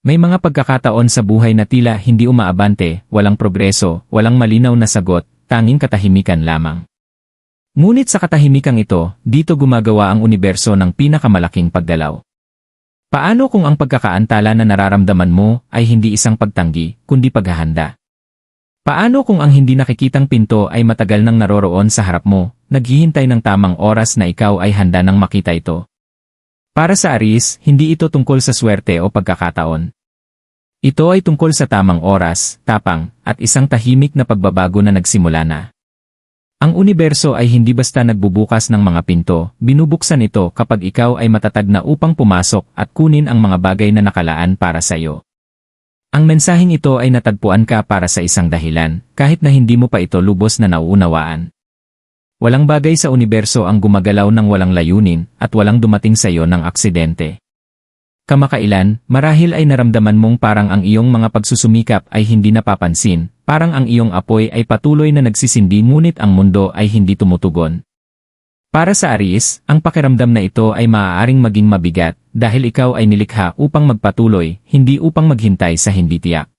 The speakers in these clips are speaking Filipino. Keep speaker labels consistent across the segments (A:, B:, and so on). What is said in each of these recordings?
A: May mga pagkakataon sa buhay na tila hindi umaabante, walang progreso, walang malinaw na sagot, tanging katahimikan lamang. Ngunit sa katahimikang ito, dito gumagawa ang universo ng pinakamalaking pagdalaw. Paano kung ang pagkakaantala na nararamdaman mo ay hindi isang pagtanggi, kundi paghahanda? Paano kung ang hindi nakikitang pinto ay matagal nang naroroon sa harap mo, naghihintay ng tamang oras na ikaw ay handa nang makita ito? Para sa Aries, hindi ito tungkol sa swerte o pagkakataon. Ito ay tungkol sa tamang oras, tapang, at isang tahimik na pagbabago na nagsimula na. Ang universo ay hindi basta nagbubukas ng mga pinto, binubuksan ito kapag ikaw ay matatag na upang pumasok at kunin ang mga bagay na nakalaan para sa iyo. Ang mensaheng ito ay natagpuan ka para sa isang dahilan, kahit na hindi mo pa ito lubos na nauunawaan. Walang bagay sa universo ang gumagalaw ng walang layunin at walang dumating sa iyo ng aksidente. Kamakailan, marahil ay naramdaman mong parang ang iyong mga pagsusumikap ay hindi napapansin, parang ang iyong apoy ay patuloy na nagsisindi ngunit ang mundo ay hindi tumutugon. Para sa Aries, ang pakiramdam na ito ay maaaring maging mabigat dahil ikaw ay nilikha upang magpatuloy, hindi upang maghintay sa hindi tiyak.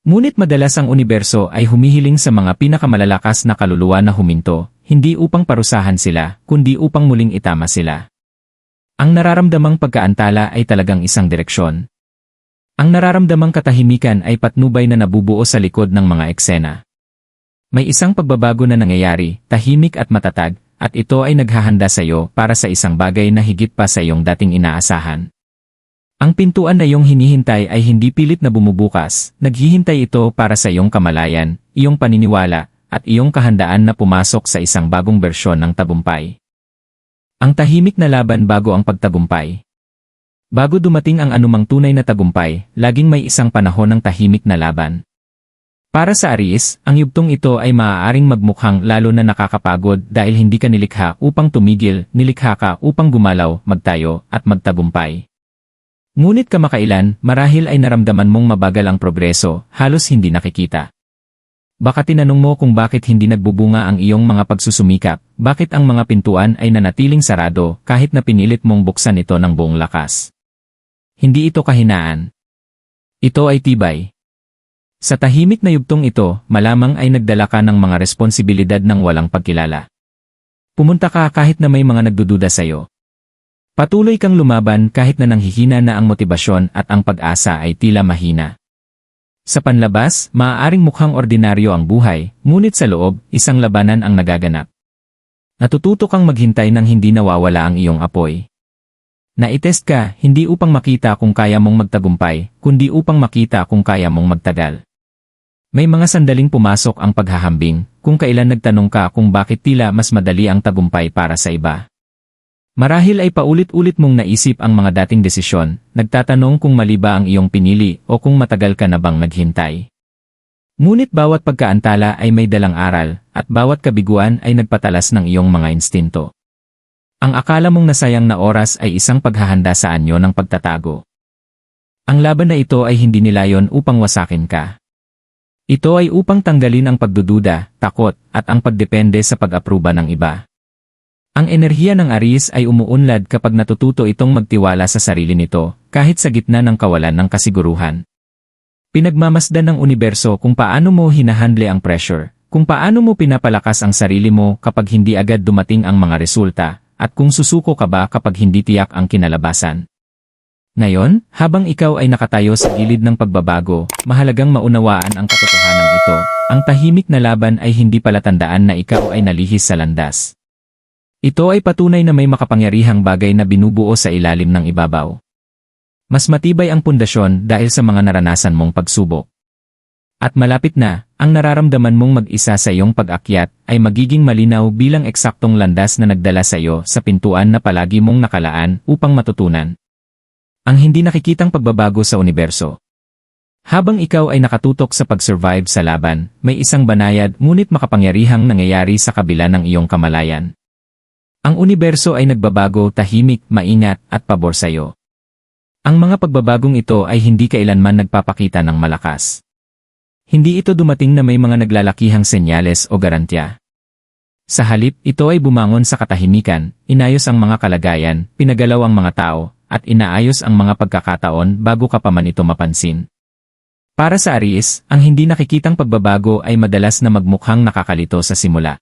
A: Ngunit madalas ang universo ay humihiling sa mga pinakamalalakas na kaluluwa na huminto, hindi upang parusahan sila, kundi upang muling itama sila. Ang nararamdamang pagkaantala ay talagang isang direksyon. Ang nararamdamang katahimikan ay patnubay na nabubuo sa likod ng mga eksena. May isang pagbabago na nangyayari, tahimik at matatag, at ito ay naghahanda sa iyo para sa isang bagay na higit pa sa iyong dating inaasahan. Ang pintuan na iyong hinihintay ay hindi pilit na bumubukas, naghihintay ito para sa iyong kamalayan, iyong paniniwala, at iyong kahandaan na pumasok sa isang bagong bersyon ng tagumpay. Ang tahimik na laban bago ang pagtagumpay. Bago dumating ang anumang tunay na tagumpay, laging may isang panahon ng tahimik na laban. Para sa Aries, ang yugtong ito ay maaaring magmukhang lalo na nakakapagod dahil hindi ka nilikha upang tumigil, nilikha ka upang gumalaw, magtayo, at magtagumpay. Ngunit kamakailan, marahil ay naramdaman mong mabagal ang progreso, halos hindi nakikita. Baka tinanong mo kung bakit hindi nagbubunga ang iyong mga pagsusumikap, bakit ang mga pintuan ay nanatiling sarado kahit na pinilit mong buksan ito ng buong lakas. Hindi ito kahinaan. Ito ay tibay. Sa tahimik na yugtong ito, malamang ay nagdala ka ng mga responsibilidad ng walang pagkilala. Pumunta ka kahit na may mga nagdududa sa iyo. Patuloy kang lumaban kahit na nanghihina na ang motibasyon at ang pag-asa ay tila mahina. Sa panlabas, maaaring mukhang ordinaryo ang buhay, ngunit sa loob, isang labanan ang nagaganap. Natututo kang maghintay nang hindi nawawala ang iyong apoy. Naitest ka, hindi upang makita kung kaya mong magtagumpay, kundi upang makita kung kaya mong magtagal. May mga sandaling pumasok ang paghahambing, kung kailan nagtanong ka kung bakit tila mas madali ang tagumpay para sa iba. Marahil ay paulit-ulit mong naisip ang mga dating desisyon, nagtatanong kung mali ba ang iyong pinili o kung matagal ka na bang naghintay. Ngunit bawat pagkaantala ay may dalang aral, at bawat kabiguan ay nagpatalas ng iyong mga instinto. Ang akala mong nasayang na oras ay isang paghahanda sa anyo ng pagtatago. Ang laban na ito ay hindi nilayon upang wasakin ka. Ito ay upang tanggalin ang pagdududa, takot, at ang pagdepende sa pag-apruba ng iba. Ang enerhiya ng Aries ay umuunlad kapag natututo itong magtiwala sa sarili nito, kahit sa gitna ng kawalan ng kasiguruhan. Pinagmamasdan ng universo kung paano mo hinahandle ang pressure, kung paano mo pinapalakas ang sarili mo kapag hindi agad dumating ang mga resulta, at kung susuko ka ba kapag hindi tiyak ang kinalabasan. Ngayon, habang ikaw ay nakatayo sa gilid ng pagbabago, mahalagang maunawaan ang katotohanan ito. Ang tahimik na laban ay hindi palatandaan na ikaw ay nalihis sa landas. Ito ay patunay na may makapangyarihang bagay na binubuo sa ilalim ng ibabaw. Mas matibay ang pundasyon dahil sa mga naranasan mong pagsubok. At malapit na, ang nararamdaman mong mag-isa sa iyong pag-akyat ay magiging malinaw bilang eksaktong landas na nagdala sa iyo sa pintuan na palagi mong nakalaan upang matutunan ang hindi nakikitang pagbabago sa universo. Habang ikaw ay nakatutok sa pag-survive sa laban, may isang banayad ngunit makapangyarihang nangyayari sa kabila ng iyong kamalayan. Ang universo ay nagbabago, tahimik, maingat, at pabor sa iyo. Ang mga pagbabagong ito ay hindi kailanman nagpapakita ng malakas. Hindi ito dumating na may mga naglalakihang senyales o garantya. Sa halip, ito ay bumangon sa katahimikan, inayos ang mga kalagayan, pinagalaw ang mga tao, at inaayos ang mga pagkakataon bago ka pa man ito mapansin. Para sa Aries, ang hindi nakikitang pagbabago ay madalas na magmukhang nakakalito sa simula.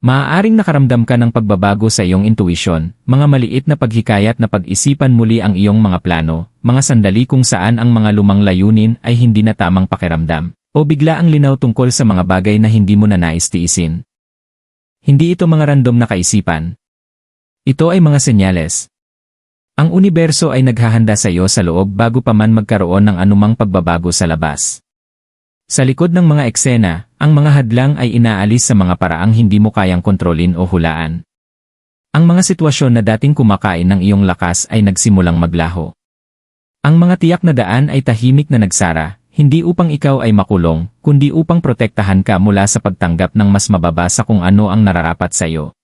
A: Maaaring nakaramdam ka ng pagbabago sa iyong intuisyon, mga maliit na paghikayat na pag-isipan muli ang iyong mga plano, mga sandali kung saan ang mga lumang layunin ay hindi na tamang pakiramdam, o bigla ang linaw tungkol sa mga bagay na hindi mo na nais tiisin. Hindi ito mga random na kaisipan. Ito ay mga senyales. Ang universo ay naghahanda sa iyo sa loob bago pa man magkaroon ng anumang pagbabago sa labas. Sa likod ng mga eksena, ang mga hadlang ay inaalis sa mga paraang hindi mo kayang kontrolin o hulaan. Ang mga sitwasyon na dating kumakain ng iyong lakas ay nagsimulang maglaho. Ang mga tiyak na daan ay tahimik na nagsara, hindi upang ikaw ay makulong, kundi upang protektahan ka mula sa pagtanggap ng mas mababa sa kung ano ang nararapat sa iyo.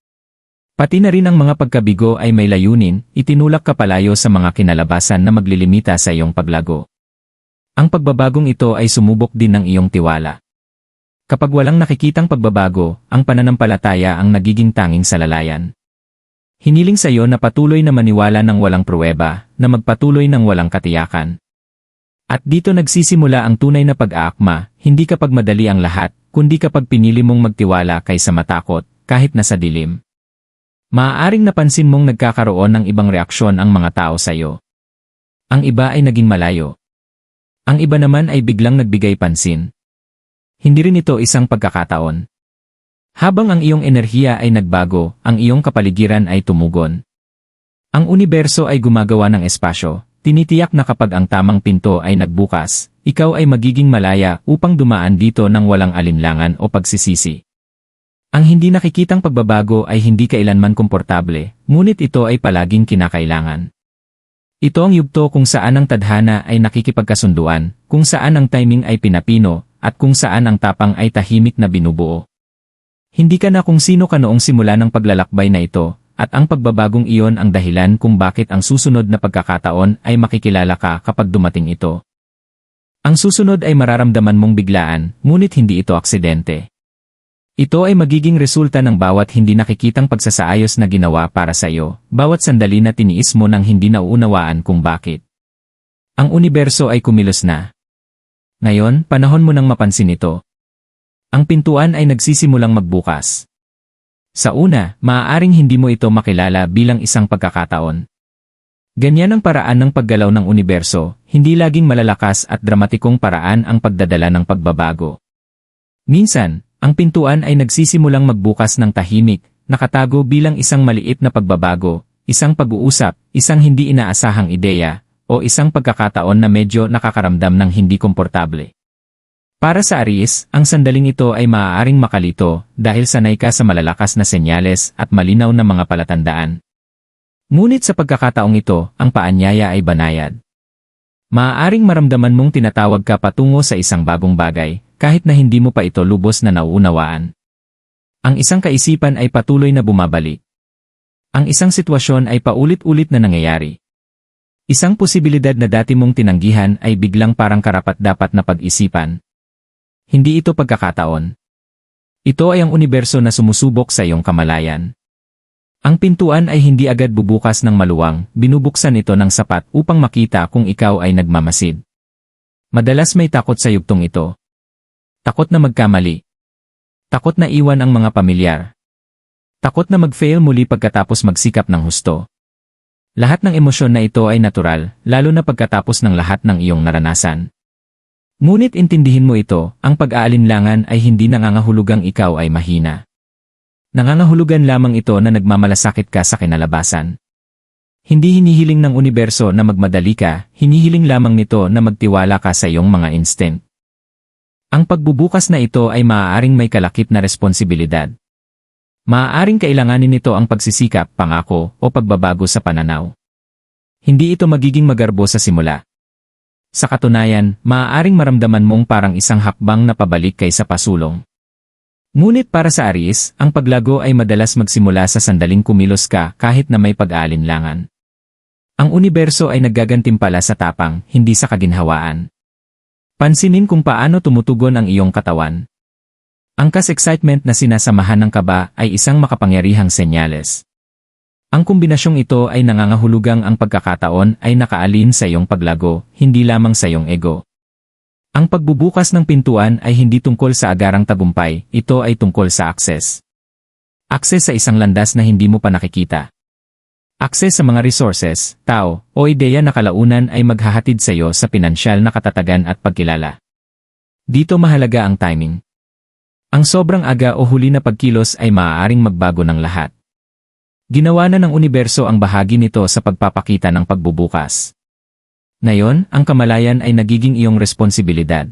A: Pati na rin ang mga pagkabigo ay may layunin, itinulak ka palayo sa mga kinalabasan na maglilimita sa iyong paglago. Ang pagbabagong ito ay sumubok din ng iyong tiwala. Kapag walang nakikitang pagbabago, ang pananampalataya ang nagiging tanging salalayan. Hiniling sa iyo na patuloy na maniwala ng walang pruweba, na magpatuloy ng walang katiyakan. At dito nagsisimula ang tunay na pag-aakma, hindi kapag madali ang lahat, kundi kapag pinili mong magtiwala kaysa matakot, kahit nasa dilim. Maaaring napansin mong nagkakaroon ng ibang reaksyon ang mga tao sa iyo. Ang iba ay naging malayo. Ang iba naman ay biglang nagbigay pansin. Hindi rin ito isang pagkakataon. Habang ang iyong enerhiya ay nagbago, ang iyong kapaligiran ay tumugon. Ang universo ay gumagawa ng espasyo, tinitiyak na kapag ang tamang pinto ay nagbukas, ikaw ay magiging malaya upang dumaan dito ng walang alinlangan o pagsisisi. Ang hindi nakikitang pagbabago ay hindi kailanman komportable, ngunit ito ay palaging kinakailangan. Ito ang yugto kung saan ang tadhana ay nakikipagkasunduan, kung saan ang timing ay pinapino, at kung saan ang tapang ay tahimik na binubuo. Hindi ka na kung sino ka noong simula ng paglalakbay na ito, at ang pagbabagong iyon ang dahilan kung bakit ang susunod na pagkakataon ay makikilala ka kapag dumating ito. Ang susunod ay mararamdaman mong biglaan, ngunit hindi ito aksidente. Ito ay magiging resulta ng bawat hindi nakikitang pagsasaayos na ginawa para sa iyo, bawat sandali na tiniis mo nang hindi nauunawaan kung bakit. Ang universo ay kumilos na. Ngayon, panahon mo nang mapansin ito. Ang pintuan ay nagsisimulang magbukas. Sa una, maaaring hindi mo ito makilala bilang isang pagkakataon. Ganyan ang paraan ng paggalaw ng universo, hindi laging malalakas at dramatikong paraan ang pagdadala ng pagbabago. Minsan, ang pintuan ay nagsisimulang magbukas ng tahimik, nakatago bilang isang maliit na pagbabago, isang pag-uusap, isang hindi inaasahang ideya, o isang pagkakataon na medyo nakakaramdam ng hindi komportable. Para sa Aries, ang sandaling ito ay maaaring makalito dahil sanay ka sa malalakas na senyales at malinaw na mga palatandaan. Ngunit sa pagkakataong ito, ang paanyaya ay banayad. Maaaring maramdaman mong tinatawag ka patungo sa isang bagong bagay, kahit na hindi mo pa ito lubos na nauunawaan. Ang isang kaisipan ay patuloy na bumabalik. Ang isang sitwasyon ay paulit-ulit na nangyayari. Isang posibilidad na dati mong tinanggihan ay biglang parang karapat-dapat na pag-isipan. Hindi ito pagkakataon. Ito ay ang universo na sumusubok sa iyong kamalayan. Ang pintuan ay hindi agad bubukas ng maluwang, binubuksan ito ng sapat upang makita kung ikaw ay nagmamasid. Madalas may takot sa yugtong ito. Takot na magkamali. Takot na iwan ang mga pamilyar. Takot na mag-fail muli pagkatapos magsikap ng husto. Lahat ng emosyon na ito ay natural, lalo na pagkatapos ng lahat ng iyong naranasan. Ngunit intindihin mo ito, ang pag-aalinlangan ay hindi nangangahulugang ikaw ay mahina. Nangangahulugan lamang ito na nagmamalasakit ka sa kinalabasan. Hindi hinihiling ng universo na magmadali ka, hinihiling lamang nito na magtiwala ka sa iyong mga instinct. Ang pagbubukas na ito ay maaaring may kalakip na responsibilidad. Maaaring kailanganin nito ang pagsisikap, pangako, o pagbabago sa pananaw. Hindi ito magiging magarbo sa simula. Sa katunayan, maaaring maramdaman mong parang isang hakbang na pabalik kaysa pasulong. Ngunit para sa Aries, ang paglago ay madalas magsimula sa sandaling kumilos ka kahit na may pag-aalinlangan. Ang universo ay naggagantimpala sa tapang, hindi sa kaginhawaan. Pansinin kung paano tumutugon ang iyong katawan. Ang excitement na sinasamahan ng kaba ay isang makapangyarihang senyales. Ang kombinasyong ito ay nangangahulugang ang pagkakataon ay nakaalin sa iyong paglago, hindi lamang sa iyong ego. Ang pagbubukas ng pintuan ay hindi tungkol sa agarang tagumpay, ito ay tungkol sa access. Access sa isang landas na hindi mo pa nakikita. Access sa mga resources, tao, o ideya na kalaunan ay maghahatid sa iyo sa pinansyal na katatagan at pagkilala. Dito mahalaga ang timing. Ang sobrang aga o huli na pagkilos ay maaaring magbago ng lahat. Ginawa na ng universo ang bahagi nito sa pagpapakita ng pagbubukas. Ngayon, ang kamalayan ay nagiging iyong responsibilidad.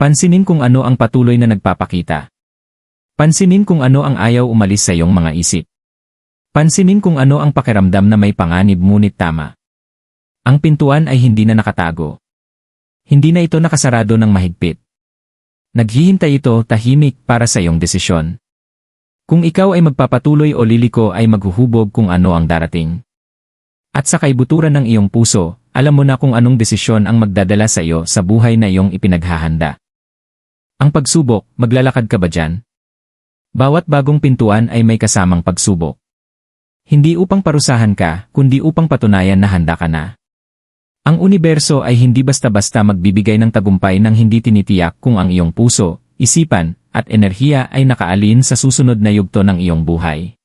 A: Pansinin kung ano ang patuloy na nagpapakita. Pansinin kung ano ang ayaw umalis sa iyong mga isip. Pansinin kung ano ang pakiramdam na may panganib ngunit tama. Ang pintuan ay hindi na nakatago. Hindi na ito nakasarado ng mahigpit. Naghihintay ito tahimik para sa iyong desisyon. Kung ikaw ay magpapatuloy o liliko ay maghuhubog kung ano ang darating. At sa kaibuturan ng iyong puso, alam mo na kung anong desisyon ang magdadala sa iyo sa buhay na iyong ipinaghahanda. Ang pagsubok, maglalakad ka ba dyan? Bawat bagong pintuan ay may kasamang pagsubok. Hindi upang parusahan ka, kundi upang patunayan na handa ka na. Ang universo ay hindi basta-basta magbibigay ng tagumpay nang hindi tinitiyak kung ang iyong puso, isipan, at enerhiya ay nakaalin sa susunod na yugto ng iyong buhay.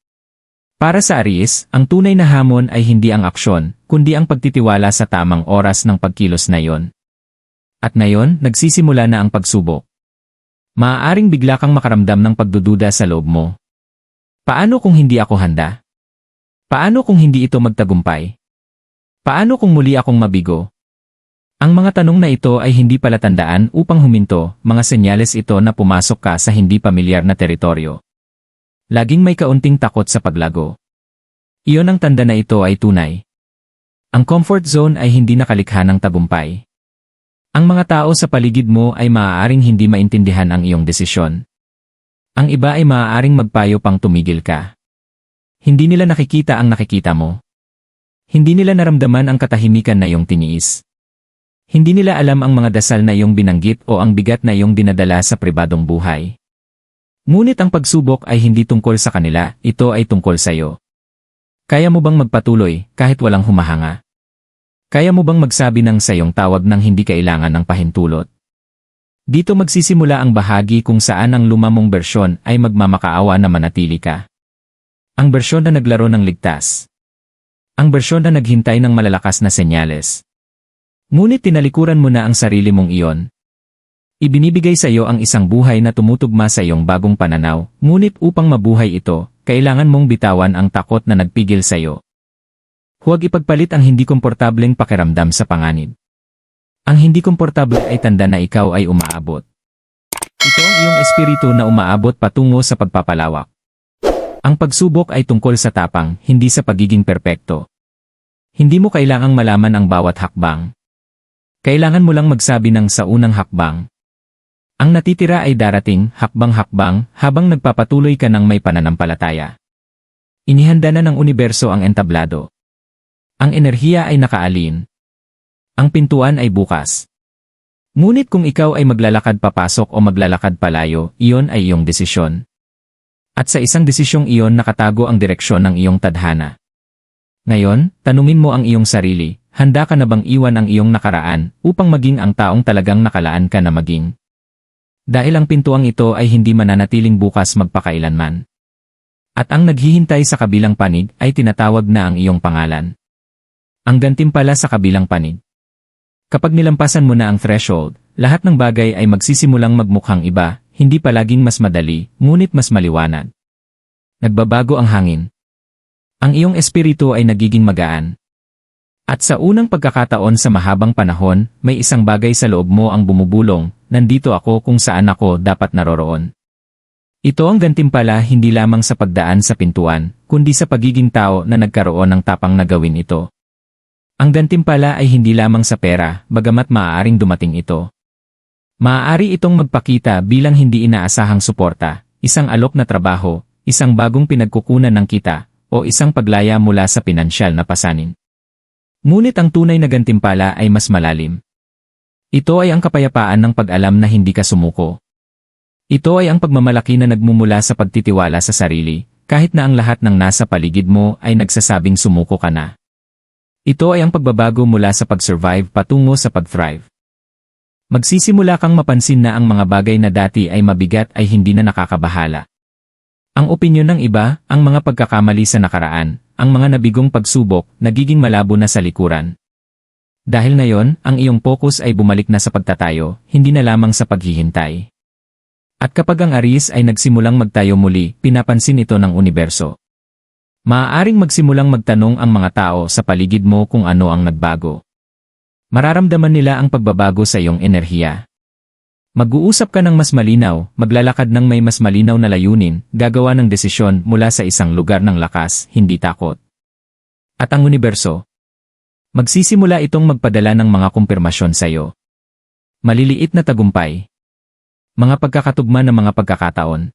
A: Para sa Aries, ang tunay na hamon ay hindi ang aksyon, kundi ang pagtitiwala sa tamang oras ng pagkilos na iyon. At ngayon, nagsisimula na ang pagsubok. Maaaring bigla kang makaramdam ng pagdududa sa loob mo. Paano kung hindi ako handa? Paano kung hindi ito magtagumpay? Paano kung muli akong mabigo? Ang mga tanong na ito ay hindi palatandaan upang huminto, mga senyales ito na pumasok ka sa hindi pamilyar na teritoryo. Laging may kaunting takot sa paglago. Iyon ang tanda na ito ay tunay. Ang comfort zone ay hindi nakalikha ng tagumpay. Ang mga tao sa paligid mo ay maaaring hindi maintindihan ang iyong desisyon. Ang iba ay maaaring magpayo pang tumigil ka. Hindi nila nakikita ang nakikita mo. Hindi nila naramdaman ang katahimikan na iyong tiniis. Hindi nila alam ang mga dasal na iyong binanggit o ang bigat na iyong dinadala sa pribadong buhay. Ngunit ang pagsubok ay hindi tungkol sa kanila, ito ay tungkol sa iyo. Kaya mo bang magpatuloy kahit walang humahanga? Kaya mo bang magsabi ng sa iyong tawag nang hindi kailangan ng pahintulot? Dito magsisimula ang bahagi kung saan ang lumamong bersyon ay magmamakaawa na manatili ka. Ang bersyon na naglaro ng ligtas. Ang bersyon na naghintay ng malalakas na senyales. Ngunit tinalikuran mo na ang sarili mong iyon. Ibinibigay sa iyo ang isang buhay na tumutugma sa iyong bagong pananaw, ngunit upang mabuhay ito, kailangan mong bitawan ang takot na nagpigil sa iyo. Huwag ipagpalit ang hindi komportableng pakiramdam sa panganib. Ang hindi komportable ay tanda na ikaw ay umaabot. Ito ang iyong espiritu na umaabot patungo sa pagpapalawak. Ang pagsubok ay tungkol sa tapang, hindi sa pagiging perpekto. Hindi mo kailangang malaman ang bawat hakbang. Kailangan mo lang magsabi ng sa unang hakbang. Ang natitira ay darating, hakbang-hakbang, habang nagpapatuloy ka ng may pananampalataya. Inihanda na ng universo ang entablado. Ang enerhiya ay nakaalin. Ang pintuan ay bukas. Ngunit kung ikaw ay maglalakad papasok o maglalakad palayo, iyon ay iyong desisyon. At sa isang desisyong iyon nakatago ang direksyon ng iyong tadhana. Ngayon, tanungin mo ang iyong sarili. Handa ka na bang iwan ang iyong nakaraan upang maging ang taong talagang nakalaan ka na maging? Dahil ang pintuang ito ay hindi mananatiling bukas magpakailanman. At ang naghihintay sa kabilang panig ay tinatawag na ang iyong pangalan. Ang gantimpala sa kabilang panig. Kapag nilampasan mo na ang threshold, lahat ng bagay ay magsisimulang magmukhang iba, hindi palaging mas madali, ngunit mas maliwanag. Nagbabago ang hangin. Ang iyong espiritu ay nagiging magaan. At sa unang pagkakataon sa mahabang panahon, may isang bagay sa loob mo ang bumubulong, nandito ako kung saan ako dapat naroroon. Ito ang gantimpala hindi lamang sa pagdaan sa pintuan, kundi sa pagiging tao na nagkaroon ng tapang na gawin ito. Ang gantimpala ay hindi lamang sa pera, bagamat maaaring dumating ito. Maaari itong magpakita bilang hindi inaasahang suporta, isang alok na trabaho, isang bagong pinagkukunan ng kita, o isang paglaya mula sa pinansyal na pasanin. Ngunit ang tunay na gantimpala ay mas malalim. Ito ay ang kapayapaan ng pag-alam na hindi ka sumuko. Ito ay ang pagmamalaki na nagmumula sa pagtitiwala sa sarili, kahit na ang lahat ng nasa paligid mo ay nagsasabing sumuko ka na. Ito ay ang pagbabago mula sa pag-survive patungo sa pag-thrive. Magsisimula kang mapansin na ang mga bagay na dati ay mabigat ay hindi na nakakabahala. Ang opinyon ng iba, ang mga pagkakamali sa nakaraan, ang mga nabigong pagsubok, nagiging malabo na sa likuran. Dahil ngayon, ang iyong focus ay bumalik na sa pagtatayo, hindi na lamang sa paghihintay. At kapag ang Aries ay nagsimulang magtayo muli, pinapansin ito ng universo. Maaaring magsimulang magtanong ang mga tao sa paligid mo kung ano ang nagbago. Mararamdaman nila ang pagbabago sa iyong enerhiya. Mag-uusap ka ng mas malinaw, maglalakad ng may mas malinaw na layunin, gagawa ng desisyon mula sa isang lugar ng lakas, hindi takot. At ang universo, magsisimula itong magpadala ng mga kumpirmasyon sa iyo. Maliliit na tagumpay. Mga pagkakatugma ng mga pagkakataon.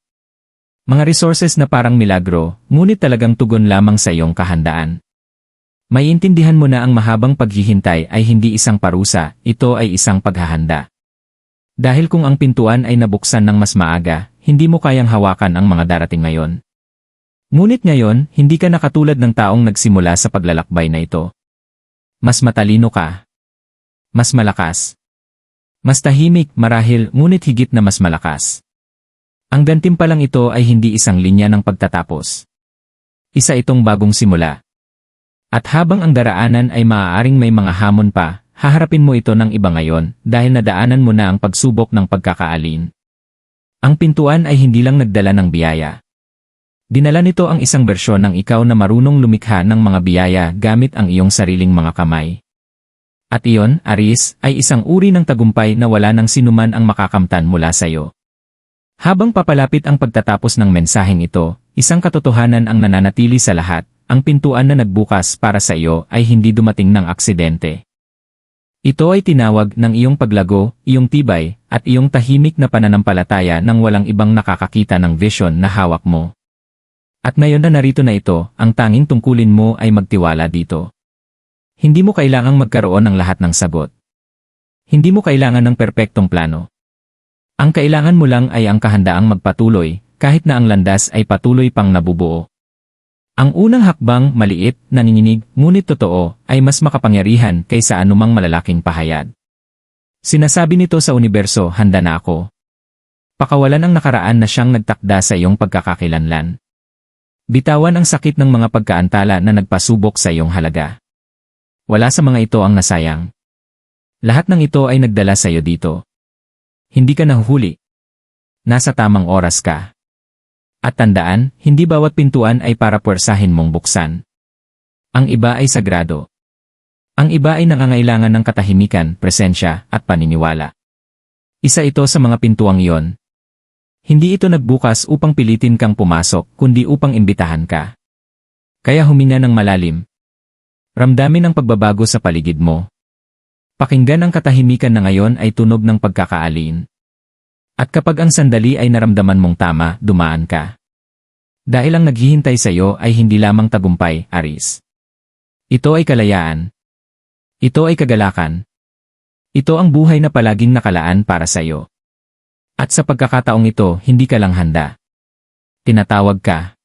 A: Mga resources na parang milagro, ngunit talagang tugon lamang sa iyong kahandaan. Maiintindihan mo na ang mahabang paghihintay ay hindi isang parusa, ito ay isang paghahanda. Dahil kung ang pintuan ay nabuksan ng mas maaga, hindi mo kayang hawakan ang mga darating ngayon. Ngunit ngayon, hindi ka na katulad ng taong nagsimula sa paglalakbay na ito. Mas matalino ka. Mas malakas. Mas tahimik, marahil, ngunit higit na mas malakas. Ang gantimpalang ito ay hindi isang linya ng pagtatapos. Isa itong bagong simula. At habang ang daraanan ay maaaring may mga hamon pa, haharapin mo ito ng iba ngayon dahil nadaanan mo na ang pagsubok ng pagkakaalin. Ang pintuan ay hindi lang nagdala ng biyaya. Dinala nito ang isang bersyon ng ikaw na marunong lumikha ng mga biyaya gamit ang iyong sariling mga kamay. At iyon, Aries, ay isang uri ng tagumpay na wala ng sinuman ang makakamtan mula sa iyo. Habang papalapit ang pagtatapos ng mensaheng ito, isang katotohanan ang nananatili sa lahat, ang pintuan na nagbukas para sa iyo ay hindi dumating ng aksidente. Ito ay tinawag ng iyong paglago, iyong tibay, at iyong tahimik na pananampalataya nang walang ibang nakakakita ng vision na hawak mo. At ngayon na narito na ito, ang tanging tungkulin mo ay magtiwala dito. Hindi mo kailangang magkaroon ng lahat ng sagot. Hindi mo kailangan ng perpektong plano. Ang kailangan mo lang ay ang kahandaang magpatuloy, kahit na ang landas ay patuloy pang nabubuo. Ang unang hakbang, maliit, nanginginig, ngunit totoo, ay mas makapangyarihan kaysa anumang malalaking pahayag. Sinasabi nito sa universo, handa na ako. Pakawalan ang nakaraan na siyang nagtakda sa iyong pagkakakilanlan. Bitawan ang sakit ng mga pagkaantala na nagpasubok sa iyong halaga. Wala sa mga ito ang nasayang. Lahat ng ito ay nagdala sa iyo dito. Hindi ka nahuhuli. Nasa tamang oras ka. At tandaan, hindi bawat pintuan ay para puwersahin mong buksan. Ang iba ay sagrado. Ang iba ay nangangailangan ng katahimikan, presensya, at paniniwala. Isa ito sa mga pintuang iyon. Hindi ito nagbukas upang pilitin kang pumasok, kundi upang imbitahan ka. Kaya huminga ng malalim. Ramdamin ang pagbabago sa paligid mo. Pakinggan ang katahimikan na ngayon ay tunog ng pagkakaalin. At kapag ang sandali ay naramdaman mong tama, dumaan ka. Dahil ang naghihintay sa iyo ay hindi lamang tagumpay, Aries. Ito ay kalayaan. Ito ay kagalakan. Ito ang buhay na palaging nakalaan para sa iyo. At sa pagkakataong ito, hindi ka lang handa. Tinatawag ka.